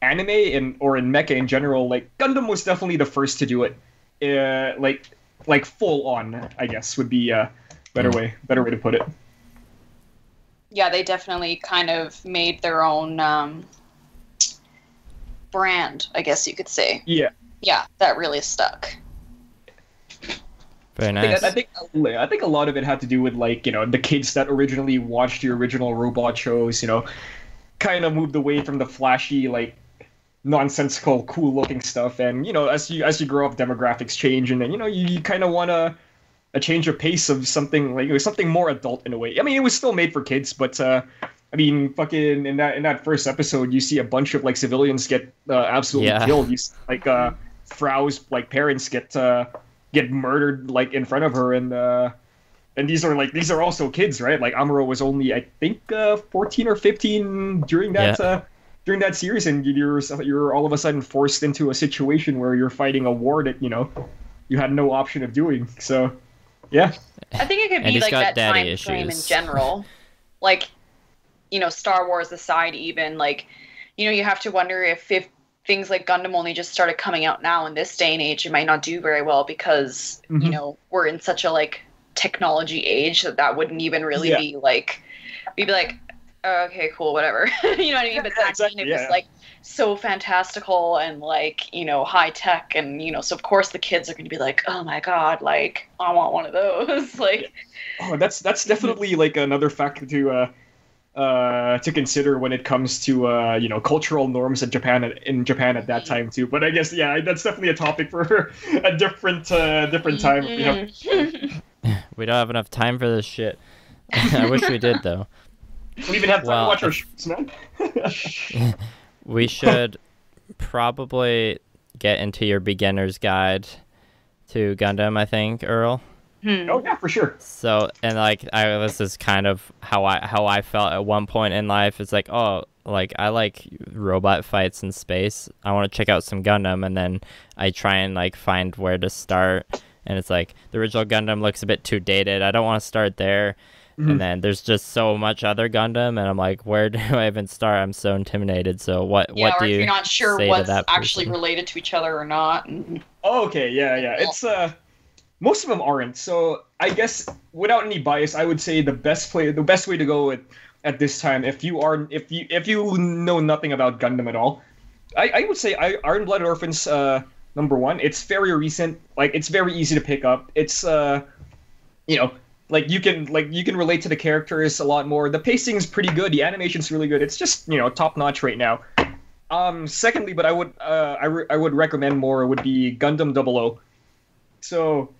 anime or in mecha in general, like Gundam was definitely the first to do it. Like full on, I guess, would be a better way to put it. Yeah, they definitely kind of made their own brand, I guess you could say. Yeah, that really stuck. Very nice. I think a lot of it had to do with, like, you know, the kids that originally watched the original robot shows, you know, kind of moved away from the flashy, like, nonsensical, cool-looking stuff, and, you know, as you grow up, demographics change, and then, you know, you kind of want a change of pace of something, like, it was something more adult in a way. I mean, it was still made for kids, but I mean, fucking in that first episode, you see a bunch of like civilians get absolutely killed. You see, like Frau's like parents get murdered like in front of her, and these are also kids, right? Like Amuro was only, I think, 14 or 15 during that series, and you're all of a sudden forced into a situation where you're fighting a war that, you know, you had no option of doing. So, yeah. I think it could be like that time frame in general, like, you know, Star Wars aside, even, like, you know, you have to wonder if things like Gundam only just started coming out now in this day and age, it might not do very well because, you know, we're in such a, like, technology age that wouldn't even really be, like, you'd be like, oh, okay, cool, whatever. You know what I mean? But back then it was, like, so fantastical and, like, you know, high tech, and, you know, so of course the kids are going to be like, oh my god, like, I want one of those. Like, oh, that's definitely, like, another factor to consider when it comes to you know, cultural norms in Japan at that time too. But I guess that's definitely a topic for a different time. You know? We don't have enough time for this shit. I wish we did, though. We even have time to watch our shows, man. We should probably get into your beginner's guide to Gundam, I think, Earl. Oh yeah, for sure. So, and like, this is kind of how I felt at one point in life. It's like, oh, like, I like robot fights in space. I want to check out some Gundam, and then I try and like find where to start. And it's like, the original Gundam looks a bit too dated. I don't want to start there. And then there's just so much other Gundam, and I'm like, where do I even start? I'm so intimidated. So what do you say to that? Or if you're not sure what's actually person? Related to each other or not. Oh, okay, yeah. It's most of them aren't. So I guess without any bias, I would say the best way to go at this time, if you know nothing about Gundam at all, I would say Iron Blooded Orphans number one. It's very recent. Like, it's very easy to pick up. It's you know, like you can relate to the characters a lot more. The pacing is pretty good. The animation's really good. It's just, you know, top notch right now. Secondly, but I would recommend more would be Gundam 00. So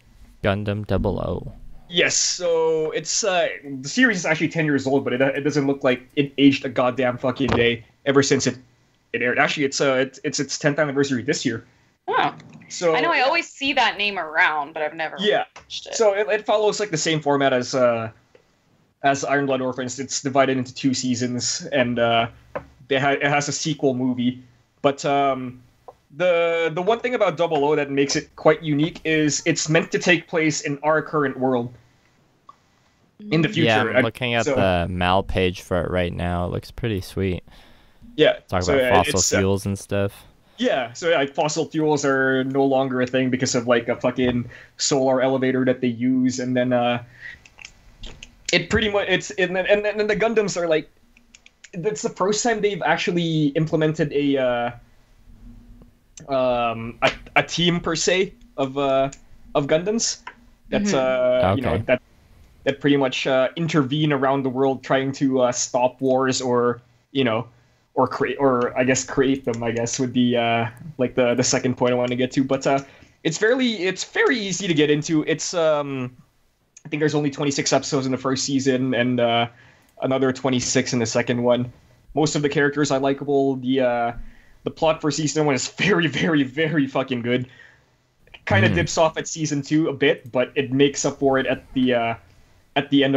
Gundam 00. Yes, so it's the series is actually 10 years old, but it doesn't look like it aged a goddamn fucking day ever since it it aired. Actually, it's its 10th anniversary this year. Oh. So I know I always see that name around, but I've never watched it. So it follows like the same format as Iron Blooded Orphans. It's divided into 2 seasons, and it has a sequel movie. But the one thing about Double O that makes it quite unique is it's meant to take place in our current world in the future. Yeah, I'm looking at the Mal page for it right now. It looks pretty sweet. Yeah, talk about fossil fuels and stuff. Yeah, so like fossil fuels are no longer a thing because of like a fucking solar elevator that they use, and then it pretty much and then the Gundams are like, that's the first time they've actually implemented a team per se of Gundams that's you know that pretty much intervene around the world trying to stop wars or you know. Or create them. I guess would be like the second point I want to get to. But it's very easy to get into. It's I think there's only 26 episodes in the first season and another 26 in the second one. Most of the characters are likable. The plot for season 1 is very, very, very fucking good. Kind of dips off at season 2 a bit, but it makes up for it at the end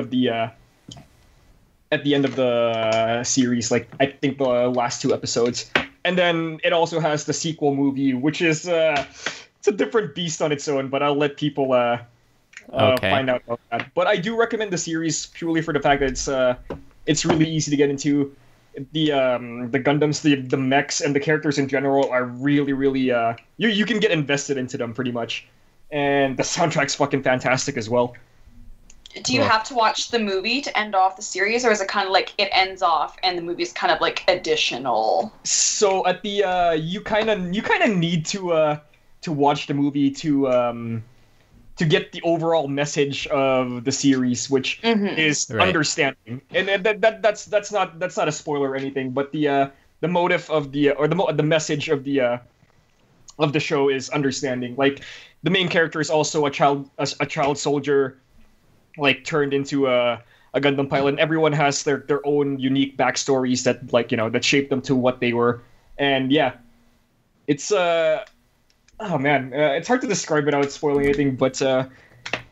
of the series, like I think the last 2 episodes, and then it also has the sequel movie, which is it's a different beast on its own. But I'll let people find out about that. But I do recommend the series purely for the fact that it's really easy to get into. The Gundams, the mechs, and the characters in general are really, really you can get invested into them pretty much, and the soundtrack's fucking fantastic as well. Do you have to watch the movie to end off the series, or is it kind of like it ends off and the movie's kind of like additional? So at the you kind of need to watch the movie to get the overall message of the series, which is understanding, and that's not a spoiler or anything, but the motive of the message of the show is understanding. Like the main character is also a child soldier, like turned into a Gundam pilot, and everyone has their own unique backstories that like that shaped them to what they were. And yeah, it's oh man, it's hard to describe without spoiling anything, but yeah,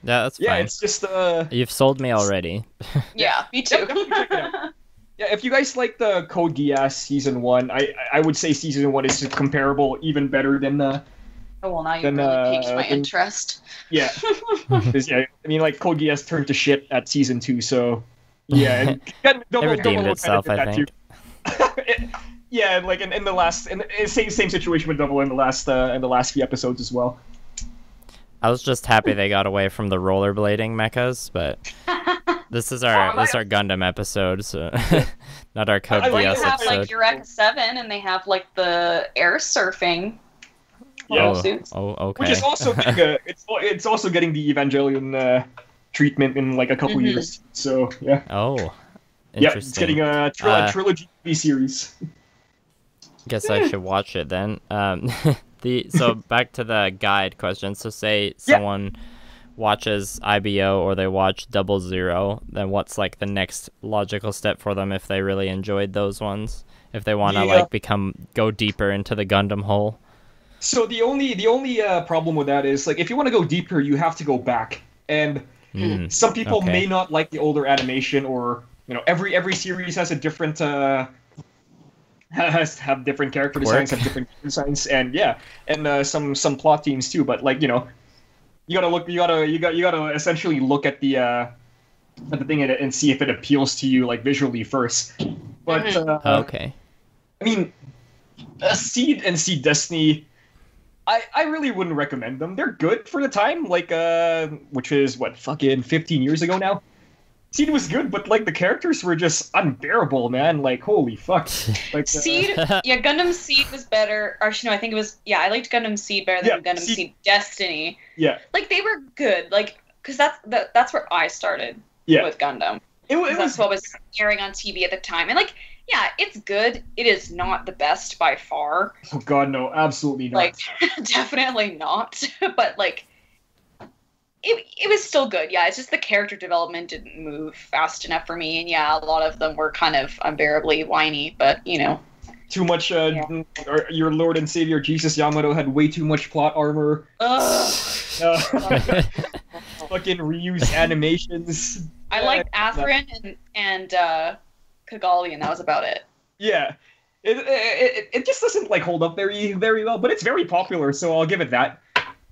that's fine. Yeah, it's just you've sold me already. Yeah, me too. Yeah, if you guys like the Code Geass season 1, I would say season 1 is comparable, even better than oh, well, now you really piqued my interest. Yeah. Yeah, I mean, like, Code Geass turned to shit at season 2, so yeah. It redeemed itself, I think. Yeah, like in the last, same situation with Double in the last few episodes as well. I was just happy they got away from the rollerblading mechas, but this is our Gundam episode, so not our Code Geass episode. They have like Eureka 7, and they have like the air surfing. Suits. Oh, okay. Which is also it's also getting the Evangelion treatment in like a couple years. So yeah. Oh, interesting. Yeah, it's getting a trilogy TV series. Guess I should watch it then. So back to the guide question. So say someone watches IBO or they watch 00, then what's like the next logical step for them if they really enjoyed those ones? If they want to like go deeper into the Gundam hole. So the only problem with that is like if you want to go deeper, you have to go back, and some people may not like the older animation, or every series has a different have different character designs, have different designs, and some plot themes too. But like you gotta essentially look at the thing and see if it appeals to you like visually first. But okay, I mean, Seed and Seed Destiny. I really wouldn't recommend them. They're good for the time, like which is what fucking 15 years ago now. Seed was good, but like the characters were just unbearable, man. Like holy fuck. Like Seed, Gundam Seed was better. Or actually, no, I think it was I liked Gundam Seed better than Gundam Seed Destiny. Yeah. Like they were good, like because that's where I started with Gundam. That's what was airing on TV at the time, and like. Yeah, it's good. It is not the best by far. Oh god, no, absolutely not. Like, definitely not. But like, it was still good. Yeah, it's just the character development didn't move fast enough for me, and yeah, a lot of them were kind of unbearably whiny. But too much. Your Lord and Savior Jesus Yamato had way too much plot armor. Fucking reuse animations. I liked Atherin and Kigali, and that was about it. Yeah, it just doesn't like hold up very well, but it's very popular, so I'll give it that.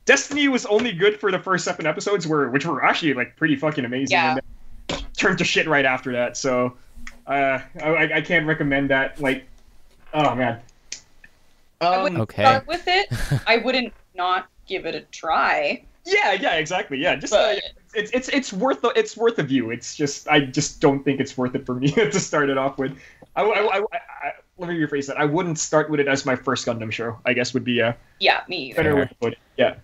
Destiny was only good for the first 7 episodes, which were actually like pretty fucking amazing, and then turned to shit right after that. So I can't recommend that. Like, oh man. I wouldn't start with it. I wouldn't not give it a try. Yeah, exactly. Yeah, just it's worth a view. It's just I just don't think it's worth it for me to start it off with. Let me rephrase that. I wouldn't start with it as my first Gundam show. I guess would be me either. Better way to put it. Yeah,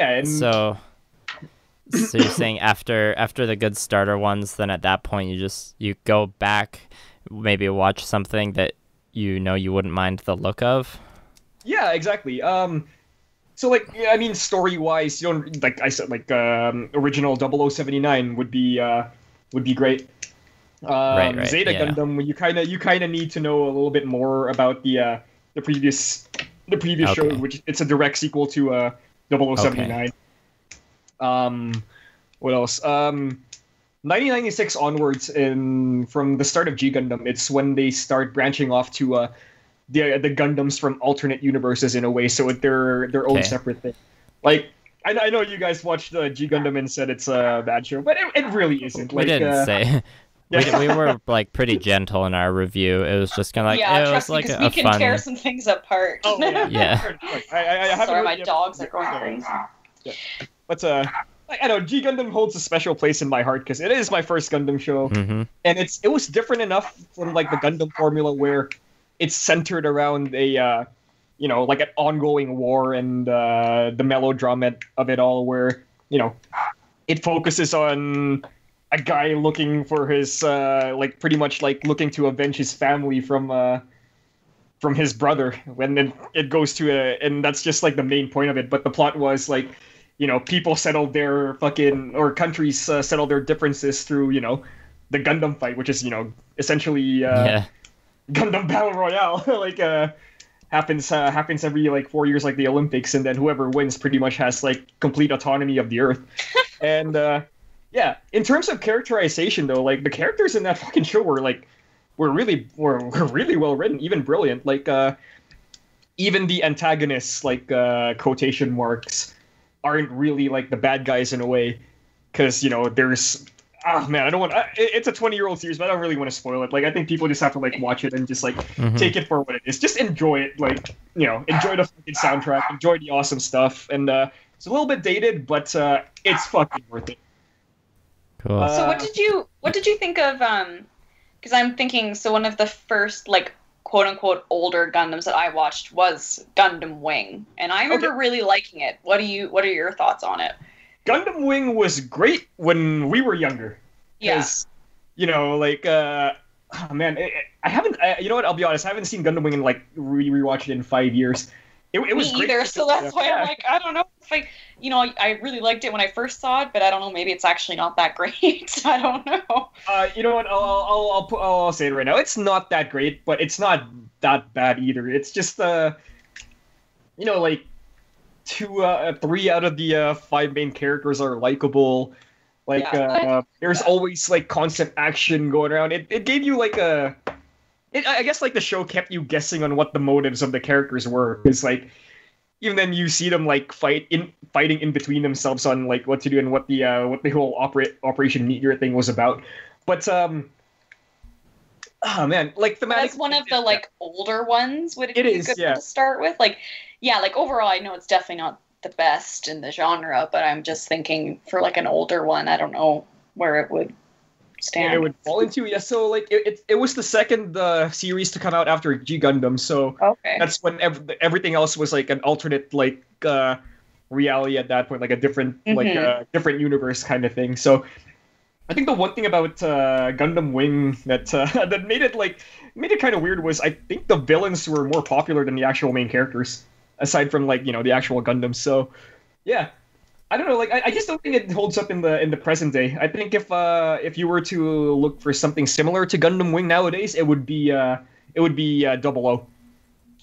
and so you're saying after the good starter ones, then at that point you go back, maybe watch something that you wouldn't mind the look of. Yeah, exactly. So like, I mean, story wise, you don't like I said, like original 0079 would be great. Right. Zeta Gundam, you kind of need to know a little bit more about the previous show, which it's a direct sequel to 0079. What else? 1996 onwards, from the start of G Gundam, it's when they start branching off to the Gundams from alternate universes in a way, so their own separate thing. Like, I know you guys watched G Gundam and said it's a bad show, but it really isn't. We didn't say. We were like pretty gentle in our review. It was just kind of like it was like we can tear some things apart. Oh yeah. Sorry, my dogs are going crazy. Yeah. But I know G Gundam holds a special place in my heart because it is my first Gundam show, and it was different enough from like the Gundam formula where it's centered around a like an ongoing war and the melodrama of it all, where it focuses on a guy looking for his like pretty much like looking to avenge his family from his brother. When then it goes to and that's just like the main point of it. But the plot was like, people settled their countries settled their differences through the Gundam fight, which is essentially Gundam Battle Royale. Like happens every like 4 years, like the Olympics, and then whoever wins pretty much has like complete autonomy of the Earth. And yeah, in terms of characterization though, like the characters in that fucking show were really well written, even brilliant. Like even the antagonists, like quotation marks, aren't really like the bad guys in a way, because there's man, I don't want. It's a 20-year-old series, but I don't really want to spoil it. Like, I think people just have to like watch it and just like take it for what it is. Just enjoy it, like enjoy the fucking soundtrack, enjoy the awesome stuff, and it's a little bit dated, but it's fucking worth it. Cool. So what did you think of? Because I'm thinking, so one of the first like quote unquote older Gundams that I watched was Gundam Wing, and I remember really liking it. What are your thoughts on it? Gundam Wing was great when we were younger. Yes. Like, oh man, I haven't, you know what, I'll be honest, I haven't seen Gundam Wing and like rewatched it in 5 years. It was Me either, so that's why I'm like, I don't know if I really liked it when I first saw it, but I don't know, maybe it's actually not that great. I don't know. You know what, I'll say it right now. It's not that great, but it's not that bad either. It's just, like, 3 out of the 5 main characters are likable. Like, there's always like constant action going around. It gave you like I guess like the show kept you guessing on what the motives of the characters were. Because like, even then you see them like fighting in between themselves on like what to do and what the whole Operation Meteor thing was about. But oh man, like thematic. That's one of the like older ones. Would it be is, a good one to start with? Like, yeah, like overall, I know it's definitely not the best in the genre, but I'm just thinking for like an older one, I don't know where it would stand. It would fall into, yeah. So like it was the second series to come out after G Gundam, so that's when everything else was like an alternate like reality at that point, like a different different universe kind of thing. So I think the one thing about Gundam Wing that that made it kind of weird was I think the villains were more popular than the actual main characters, aside from like the actual Gundams. So yeah, I don't know. Like I just don't think it holds up in the present day. I think if you were to look for something similar to Gundam Wing nowadays, it would be it would be Double O.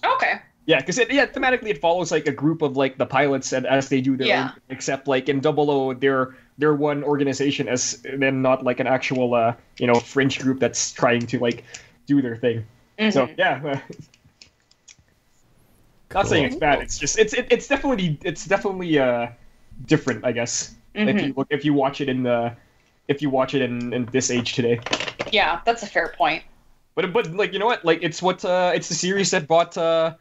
Okay. Yeah, because thematically it follows like a group of like the pilots and as they do their own, except like in Double O they're one organization as then not like an actual fringe group that's trying to like do their thing. So yeah. Not saying it's bad. It's just it's definitely different, I guess. If you watch it in this age today. Yeah, that's a fair point. But like you know what? Like it's the series that brought that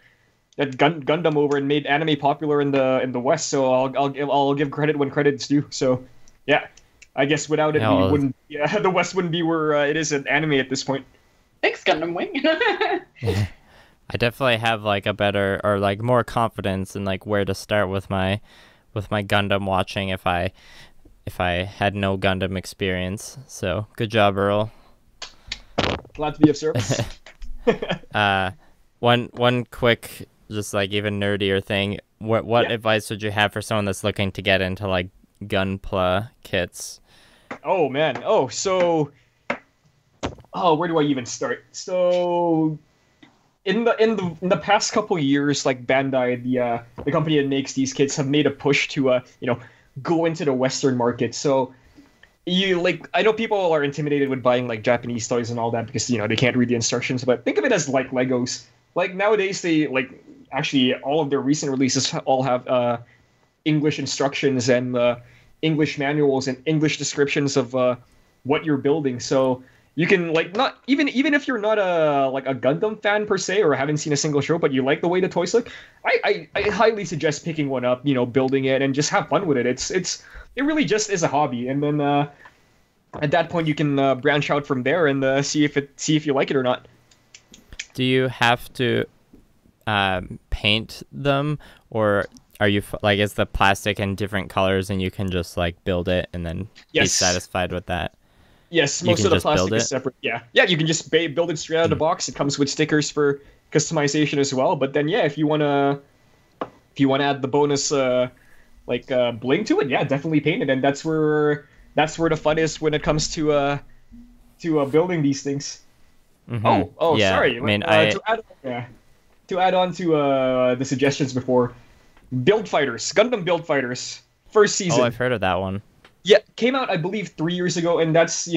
Gundam over and made anime popular in the West. So I'll give credit when credit's due. So yeah, I guess without it the West wouldn't be where it is in anime at this point. Thanks, Gundam Wing. I definitely have like a better or like more confidence in like where to start with my Gundam watching if I had no Gundam experience. So good job, Earl. Glad to be of service. One quick, just like even nerdier thing. What advice would you have for someone that's looking to get into like Gunpla kits? Oh man. Where do I even start? So in the past couple years, like Bandai, the company that makes these kits, have made a push to go into the Western market. So I know people are intimidated with buying like Japanese toys and all that because they can't read the instructions, but think of it as like Legos. Like nowadays they actually all of their recent releases all have English instructions and English manuals and English descriptions of what you're building. So you can not even if you're not a Gundam fan per se or haven't seen a single show, but you like the way the toys look, I highly suggest picking one up, building it and just have fun with it. It really just is a hobby, and then at that point you can branch out from there and see if you like it or not. Do you have to paint them, or are you is the plastic in different colors and you can just like build it and then be satisfied with that? Yes, most of the plastic is separate. Yeah, you can just build it straight out of the box. It comes with stickers for customization as well. But then, if you wanna add the bonus bling to it, definitely paint it. And that's where the fun is when it comes to building these things. Mm-hmm. Sorry. I mean, to add on to the suggestions before, Gundam Build Fighters, first season. Oh, I've heard of that one. Yeah, came out I believe 3 years ago, and that's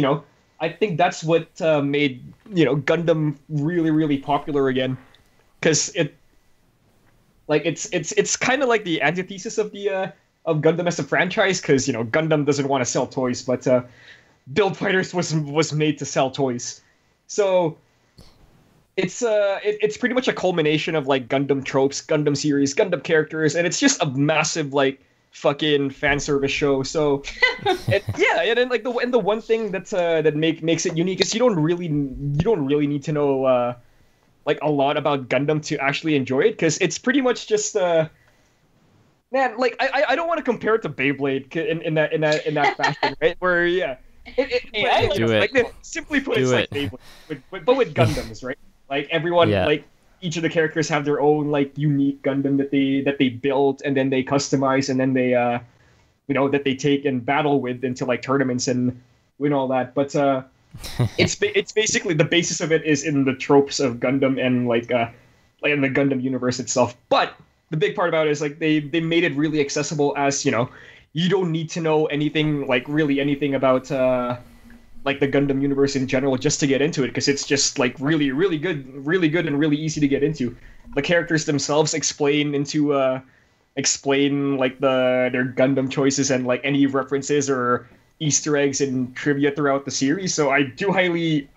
I think that's what made Gundam really really popular again, because it's kind of like the antithesis of Gundam as a franchise, because Gundam doesn't want to sell toys, but Build Fighters was made to sell toys, so it's pretty much a culmination of like Gundam tropes, Gundam series, Gundam characters, and it's just a massive fucking fan service show. So and then the one thing that makes it unique is you don't really need to know a lot about Gundam to actually enjoy it, because it's pretty much just I don't want to compare it to Beyblade in that fashion, right? Where simply put, it's like Beyblade, but with Gundams, right? Like everyone, each of the characters have their own unique Gundam that they built and then they customize and then they that they take and battle with into tournaments and win all that. But it's basically the basis of it is in the tropes of Gundam and in the Gundam universe itself. But the big part about it is they made it really accessible, as you don't need to know anything really anything about the Gundam universe in general just to get into it, because it's just really really good and really easy to get into. The characters themselves explain their Gundam choices and any references or Easter eggs and trivia throughout the series. So I highly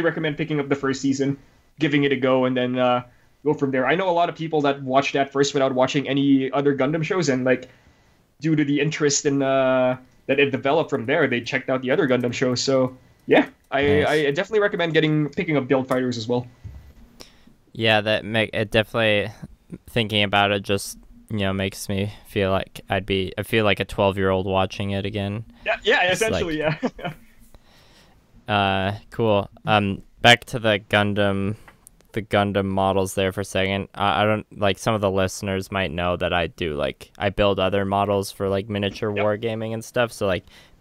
recommend picking up the first season, giving it a go, and then go from there. I know a lot of people that watched that first without watching any other Gundam shows, and due to the interest in that it developed from there, they checked out the other Gundam shows. So yeah, I definitely recommend picking up Build Fighters as well. Yeah, it definitely, thinking about it just makes me feel like I feel like a 12-year-old watching it again. Yeah, essentially, yeah. Cool. Back to the Gundam models there for a second. I don't some of the listeners might know that I build other models for miniature wargaming and stuff. So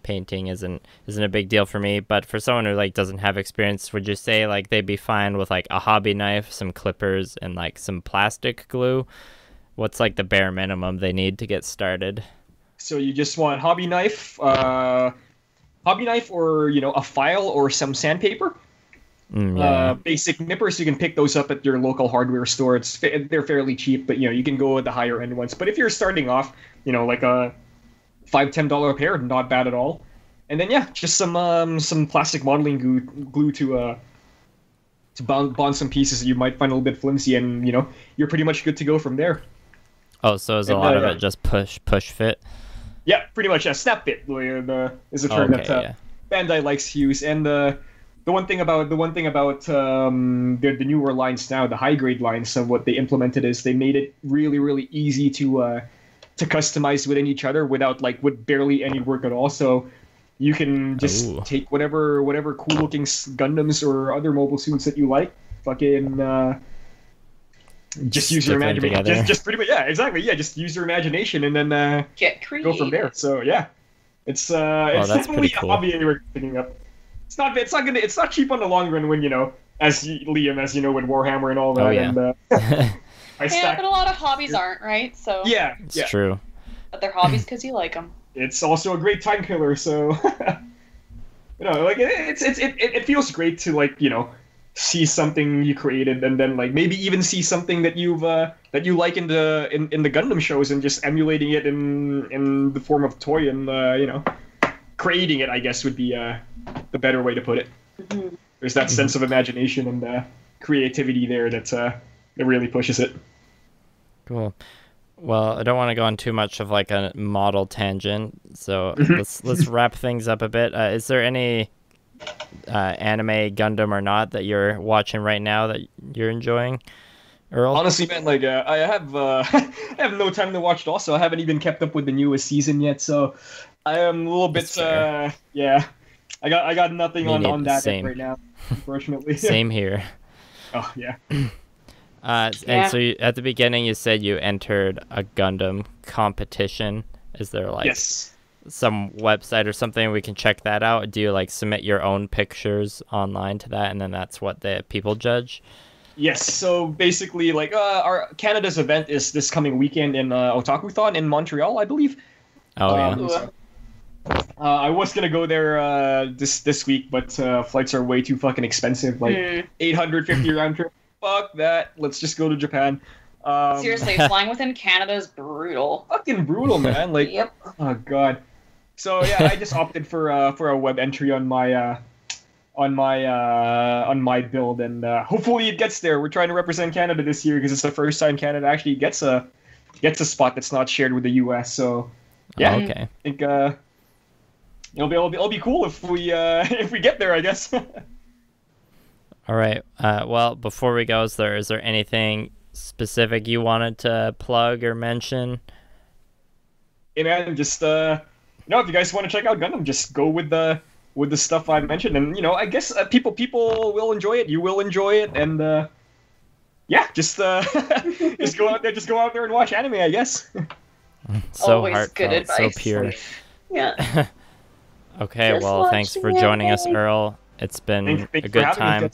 painting isn't a big deal for me. But for someone who like doesn't have experience, would you say like they'd be fine with like a hobby knife, some clippers, and like some plastic glue? What's like the bare minimum they need to get started? So you just want hobby knife, or a file or some sandpaper. Basic nippers, you can pick those up at your local hardware store. They're fairly cheap, but you can go with the higher end ones. But if you're starting off, like a $5-10 pair, not bad at all. And then just some plastic modeling glue to bond some pieces that you might find a little bit flimsy, and you're pretty much good to go from there. Oh, so is a lot of it just push fit? Yeah, pretty much. Snap fit is a term that Bandai likes to use. And the one thing about the newer lines now, the high grade lines, of what they implemented is they made it really, really easy to customize within each other with barely any work at all. So you can just take whatever cool looking Gundams or other mobile suits that you like, fucking just use your imagination. Just pretty much, exactly. Just use your imagination and then get creative. Go from there. So it's definitely a hobby we're picking up. It's not cheap on the long run when as Liam, as with Warhammer and all that. Oh, yeah. And but a lot of hobbies aren't, right? So it's true. But they're hobbies because you like them. It's also a great time killer. So it feels great to see something you created, and then maybe even see something that you like in the Gundam shows, and just emulating it in the form of toy, and creating it, I guess, would be the better way to put it. Mm-hmm. There's that sense of imagination and creativity there that really pushes it. Cool. Well, I don't want to go on too much of like a model tangent, so let's wrap things up a bit. Is there any anime, Gundam or not, that you're watching right now that you're enjoying, Earl? Honestly, man, I have I have no time to watch it. Also, I haven't even kept up with the newest season yet, so I am a little bit I got nothing on that right now, unfortunately. Same here. Oh yeah. And so at the beginning you said you entered a Gundam competition. Is there some website or something we can check that out? Do you submit your own pictures online to that, and then that's what the people judge? Yes. So basically, our Canada's event is this coming weekend in Otakuthon in Montreal, I believe. I was gonna go there this week, but flights are way too fucking expensive. $850 round trip. Fuck that. Let's just go to Japan. Seriously, flying within Canada is brutal. Fucking brutal, man. Yep. Oh god. So I just opted for a web entry on my build, and hopefully it gets there. We're trying to represent Canada this year because it's the first time Canada actually gets a spot that's not shared with the US. So I think it'll be cool if we get there, I guess. All right. Well, before we go, is there anything specific you wanted to plug or mention? Hey man, just if you guys want to check out Gundam, just go with the stuff I mentioned, and I guess people will enjoy it. You will enjoy it, and just go out there and watch anime, I guess. So always heartfelt, good advice. so pure. Yeah. Okay, Just well, thanks for joining us, Earl. It's been a good time.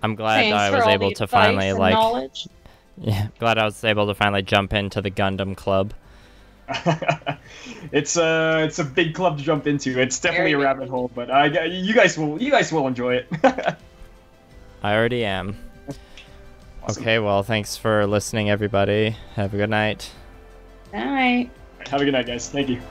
I'm glad I was able to finally glad I was able to finally jump into the Gundam club. It's a big club to jump into. It's definitely a rabbit hole, but you guys will enjoy it. I already am. Awesome. Okay, well, thanks for listening, everybody. Have a good night. Night. Have a good night, guys. Thank you.